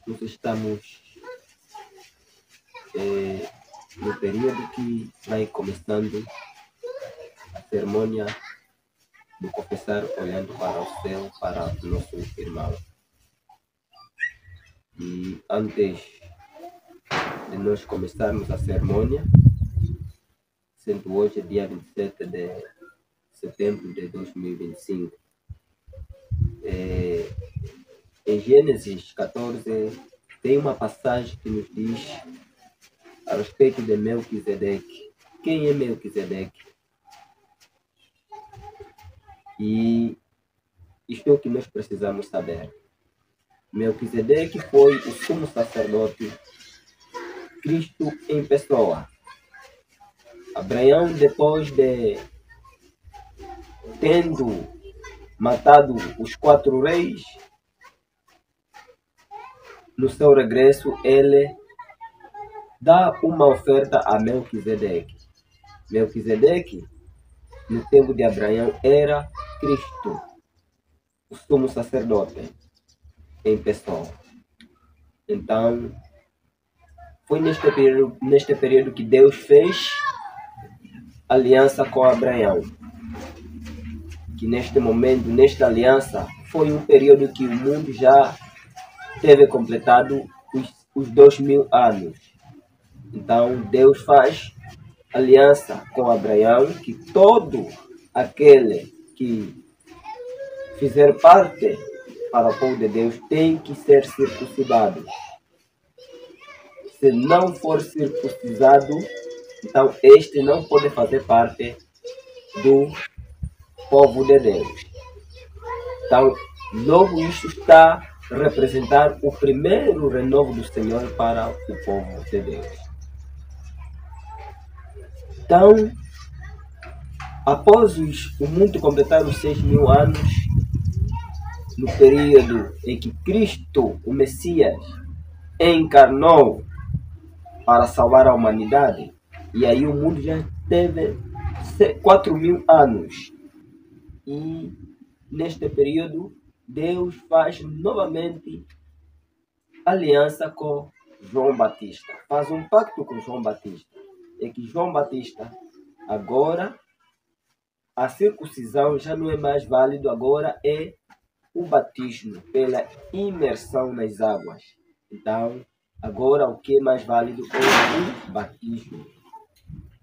nós estamos no período que vai começando a cerimônia do confessar olhando para o céu, para o nosso irmão. E antes de nós começarmos a cerimônia, sendo hoje dia 27 de setembro de 2025, em Gênesis 14 tem uma passagem que nos diz a respeito de Melquisedeque. Quem é Melquisedeque? E isto é o que nós precisamos saber. Melquisedeque foi o sumo sacerdote, Cristo em pessoa. Abraão, depois de tendo matado os 4 reis, no seu regresso ele dá uma oferta a Melquisedeque. Melquisedeque, no tempo de Abraão, era Cristo, o sumo sacerdote em pessoa. Então, foi neste período que Deus fez aliança com Abraão. Que neste momento, nesta aliança, foi um período que o mundo já teve completado os 2000 anos. Então, Deus faz aliança com Abraão, que todo aquele que fizer parte para o povo de Deus tem que ser circuncidado. Se não for circuncisado, então este não pode fazer parte do povo de Deus. Então, logo isto está a representar o primeiro renovo do Senhor para o povo de Deus. Então, após o mundo completar os 6.000 anos, no período em que Cristo, o Messias, encarnou para salvar a humanidade, e aí o mundo já teve 4.000 anos. E neste período, Deus faz novamente aliança com João Batista. Faz um pacto com João Batista. É que João Batista, agora, a circuncisão já não é mais válido, agora é o batismo pela imersão nas águas. Então, agora o que é mais válido é o batismo.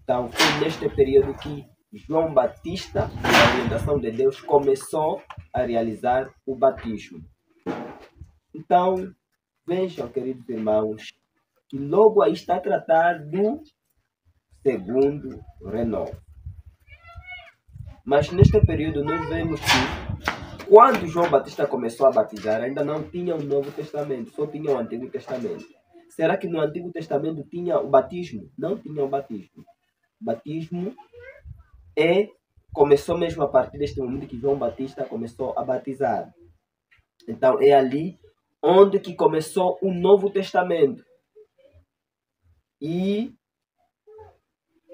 Então, foi neste período que João Batista, na orientação de Deus, começou a realizar o batismo. Então, vejam, queridos irmãos, que logo aí está a tratar do segundo renovo. Mas neste período nós vemos que quando João Batista começou a batizar, ainda não tinha o Novo Testamento, só tinha o Antigo Testamento. Será que no Antigo Testamento tinha o batismo? Não tinha o batismo. O batismo começou mesmo a partir deste momento que João Batista começou a batizar. Então é ali onde que começou o Novo Testamento. E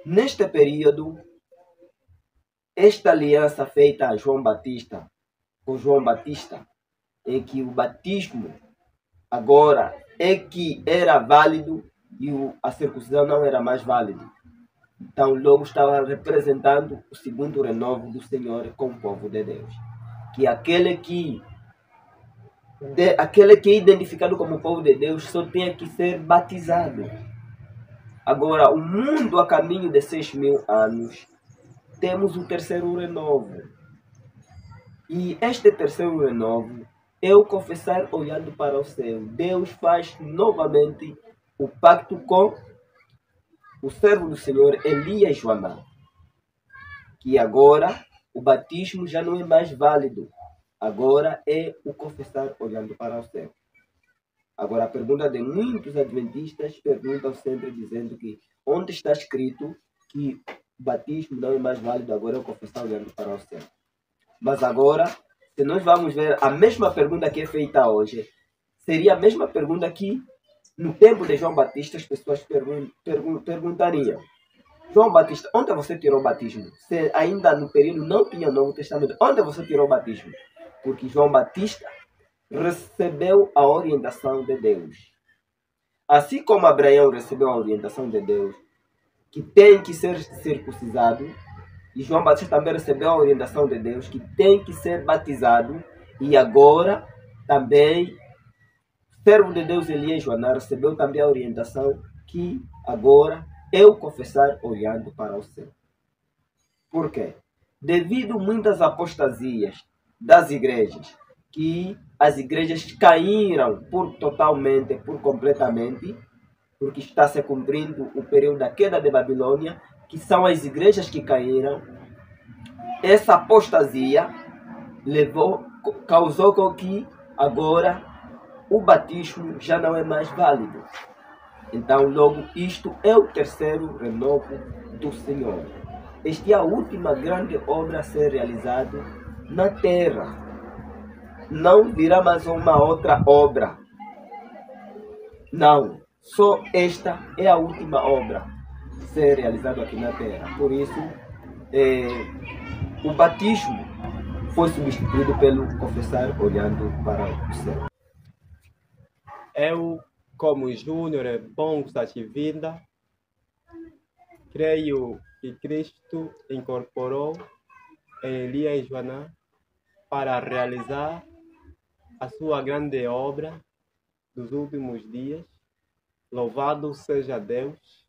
neste período, esta aliança feita a João Batista, com João Batista, em que o batismo agora é que era válido e a circuncisão não era mais válida. Então, logo estava representando o segundo renovo do Senhor com o povo de Deus. Que aquele que é identificado como povo de Deus só tinha que ser batizado. Agora, o mundo a caminho de 6.000 anos, temos o terceiro renovo. E este terceiro renovo é o confessar olhando para o céu. Deus faz novamente o pacto com o servo do Senhor, Elias Joanã. Que agora o batismo já não é mais válido. Agora é o confessar olhando para o céu. Agora, a pergunta de muitos adventistas perguntam sempre dizendo que onde está escrito que o batismo não é mais válido, agora é o confessar olhando para o céu. Mas agora, se nós vamos ver a mesma pergunta que é feita hoje, seria a mesma pergunta que no tempo de João Batista as pessoas perguntariam. João Batista, onde você tirou o batismo? Se ainda no período não tinha o Novo Testamento, onde você tirou o batismo? Porque João Batista recebeu a orientação de Deus. Assim como Abraão recebeu a orientação de Deus, que tem que ser circuncisado, e João Batista também recebeu a orientação de Deus, que tem que ser batizado, e agora também o servo de Deus Elias Joaná recebeu também a orientação que agora eu confessar olhando para o céu. Por quê? Devido a muitas apostasias das igrejas, que as igrejas caíram por completamente, porque está se cumprindo o período da queda de Babilônia, que são as igrejas que caíram. Essa apostasia causou com que agora o batismo já não é mais válido. Então, logo, isto é o terceiro renovo do Senhor. Esta é a última grande obra a ser realizada na terra. Não virá mais uma outra obra. Não. Só esta é a última obra a ser realizada aqui na terra. Por isso, o batismo foi substituído pelo confessar olhando para o céu. Eu, como Júnior Bom Vida, creio que Cristo incorporou Elias Joaná para realizar a sua grande obra dos últimos dias. Louvado seja Deus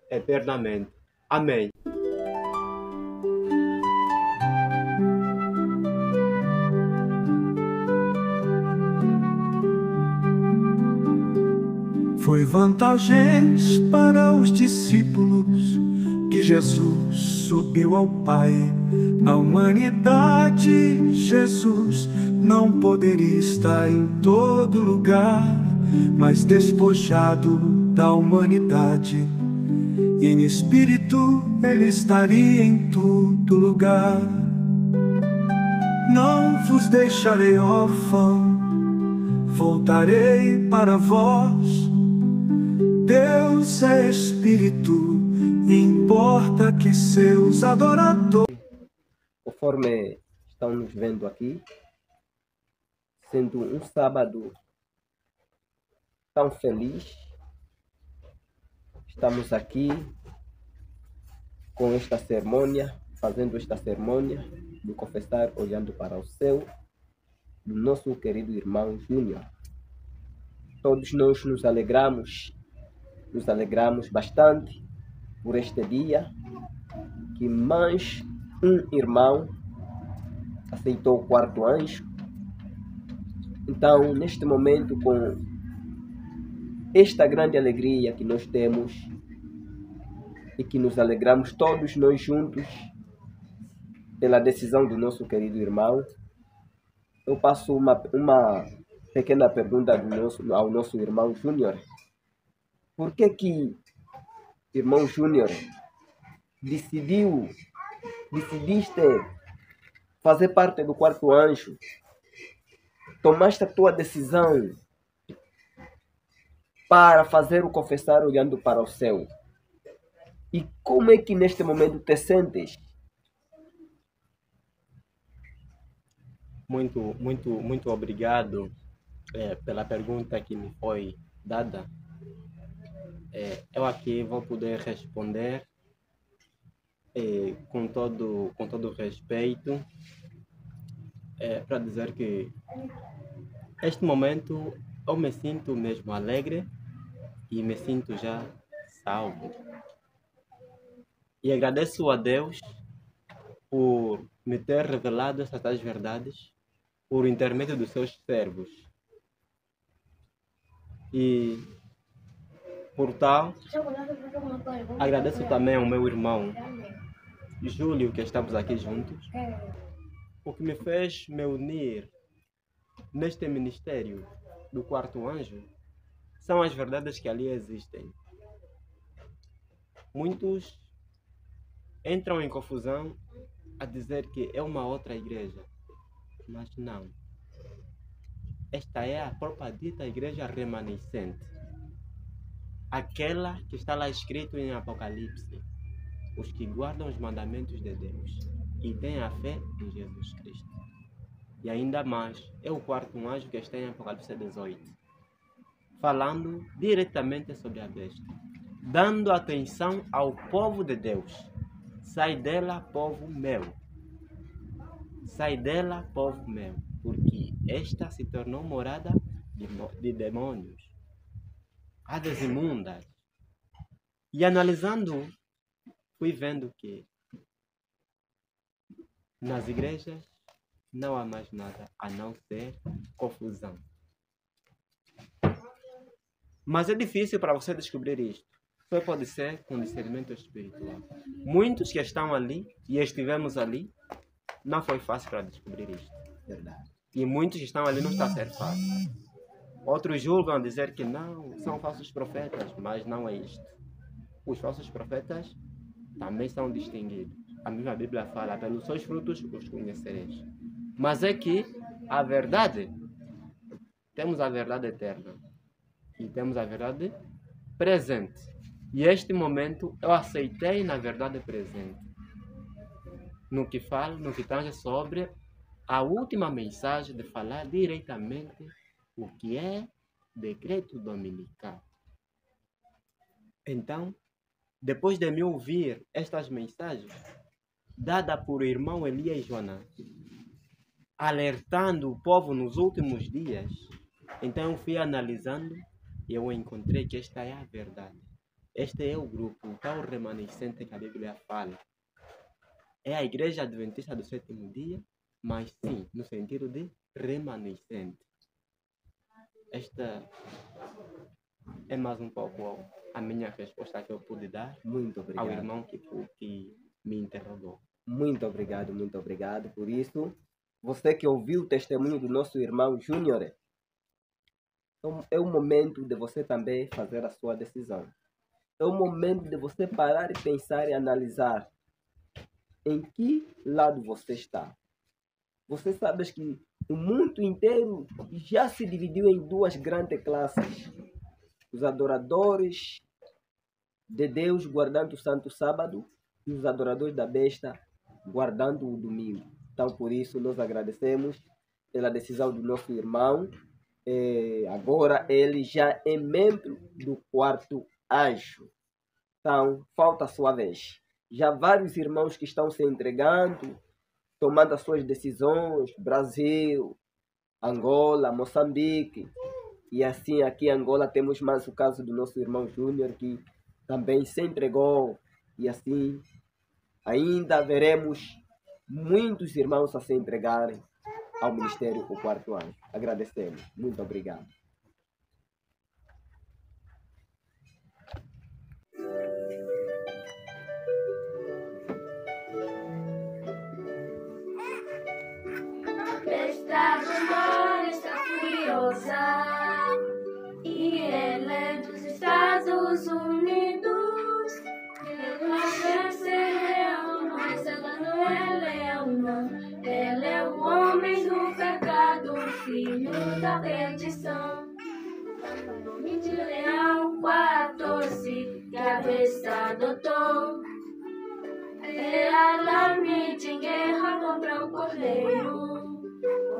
eternamente. Amém. Foi vantagens para os discípulos que Jesus subiu ao Pai. Na humanidade, Jesus não poderia estar em todo lugar, mas despojado da humanidade, e em espírito ele estaria em todo lugar. Não vos deixarei órfão, voltarei para vós. Deus é Espírito, e importa que seus adoradores... Conforme estão nos vendo aqui, sendo um sábado tão feliz, estamos aqui com esta cerimônia, fazendo esta cerimônia de confessar olhando para o céu do nosso querido irmão Júnior. Todos nós nos alegramos bastante por este dia, que mais um irmão aceitou o quarto anjo. Então, neste momento, com esta grande alegria que nós temos e que nos alegramos todos nós juntos pela decisão do nosso querido irmão, eu passo uma pequena pergunta ao nosso irmão Júnior. Por que irmão Júnior, decidiste fazer parte do quarto anjo? Tomaste a tua decisão para fazer o confessar olhando para o céu. E como é que neste momento te sentes? Muito obrigado pela pergunta que me foi dada. Eu aqui vou poder responder com todo respeito, para dizer que neste momento eu me sinto mesmo alegre e me sinto já salvo. E agradeço a Deus por me ter revelado essas tais verdades por intermédio dos seus servos. E por tal, agradeço também ao meu irmão Júlio, que estamos aqui juntos, o que me fez me unir neste ministério do quarto anjo são as verdades que ali existem. Muitos entram em confusão a dizer que é uma outra igreja, mas não. Esta é a própria dita igreja remanescente, aquela que está lá escrito em Apocalipse, os que guardam os mandamentos de Deus e têm a fé em Jesus Cristo. E ainda mais, é o quarto anjo que está em Apocalipse 18, falando diretamente sobre a besta, dando atenção ao povo de Deus. Sai dela, povo meu. Sai dela, povo meu, porque esta se tornou morada de demônios, hades imundas. E analisando, fui vendo que nas igrejas não há mais nada a não ser confusão. Mas é difícil para você descobrir isto. Só pode ser com discernimento espiritual. Muitos que estão ali e estivemos ali, não foi fácil para descobrir isto. Verdade. E muitos que estão ali não está a ser fácil. Outros julgam dizer que não, são falsos profetas, mas não é isto. Os falsos profetas também são distinguidos. A mesma Bíblia fala, pelos seus frutos os conhecereis. Mas é que a verdade, temos a verdade eterna e temos a verdade presente. E este momento eu aceitei na verdade presente. No que falo, no que tange sobre a última mensagem de falar diretamente o que é decreto dominical. Então, depois de me ouvir estas mensagens, dada por irmão Elias Jonas, alertando o povo nos últimos dias, então eu fui analisando e eu encontrei que esta é a verdade. Este é o grupo, o tal remanescente que a Bíblia fala. É a Igreja Adventista do Sétimo Dia, mas sim, no sentido de remanescente. Esta é mais um pouco a minha resposta que eu pude dar Muito obrigado. ao irmão que me interrogou. Muito obrigado por isso. Você que ouviu o testemunho do nosso irmão Júnior, então é o momento de você também fazer a sua decisão. É o momento de você parar e pensar e analisar em que lado você está. Você sabe que o mundo inteiro já se dividiu em duas grandes classes. Os adoradores de Deus guardando o Santo Sábado e os adoradores da besta guardando o domingo. Então, por isso, nós agradecemos pela decisão do nosso irmão. Agora, ele já é membro do quarto anjo. Então, falta a sua vez. Já vários irmãos que estão se entregando, tomando as suas decisões, Brasil, Angola, Moçambique. E assim, aqui em Angola, temos mais o caso do nosso irmão Júnior, que também se entregou. E assim, ainda veremos muitos irmãos a se entregarem ao ministério do quarto anjo. Agradecemos. Muito obrigado. Besta do mar está furiosa e ela é dos Estados Unidos. Ela quer ser real, mas ela não é leal, não. Ela é o homem do pecado, filho da perdição. O nome de Leão 14 que a besta adotou. Ela mente em guerra contra o cordeiro.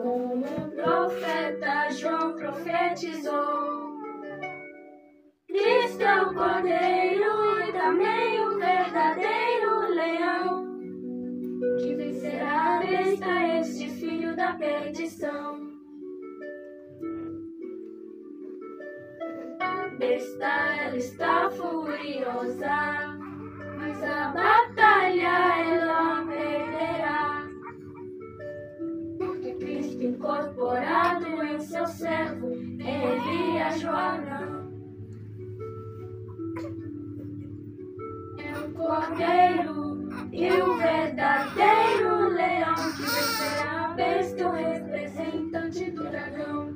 Como o profeta João profetizou. Cristo é o cordeiro e também o verdadeiro leão, que vencerá a besta, este filho da perdição. A besta, ela está furiosa, mas a batalha ela perderá. Porque Cristo incorporado em seu servo, Elias Joanã, é o cordeiro e o verdadeiro leão, que vencerá a besta, o representante do dragão.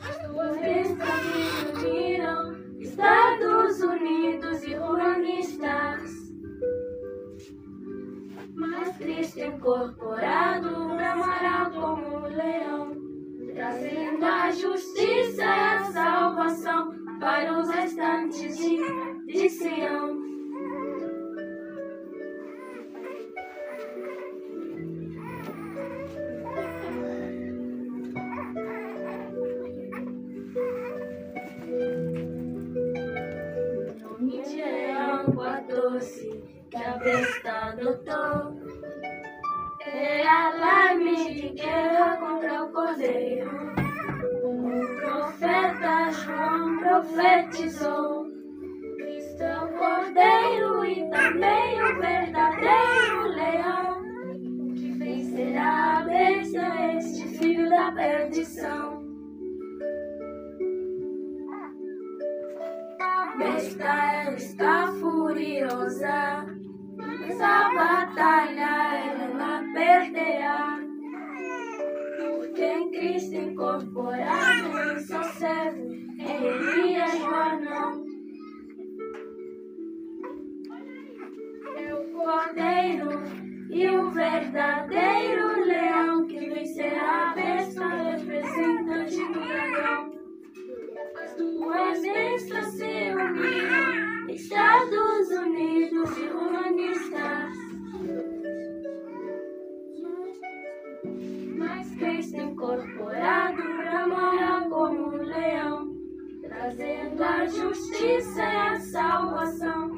As duas bestas que uniram Estados Unidos e humanistas, mas Cristo incorporado bramará como um leão, trazendo a justiça e a salvação para os restantes de Sião. doce que a besta adotou. É alarme de guerra contra o cordeiro. O profeta João profetizou. Cristo é o cordeiro e também o verdadeiro leão, que vencerá a besta, este filho da perdição. A besta, ela está furiosa, nessa batalha ela perderá, porque em Cristo incorporado eu sou servo, em Elias Joanão. É o cordeiro e o verdadeiro leão, que vencerá a besta, representante do dragão. As duas bestas se uniram, Estados Unidos e humanistas. Mas Cristo incorporado bramava como um leão, trazendo a justiça e a salvação.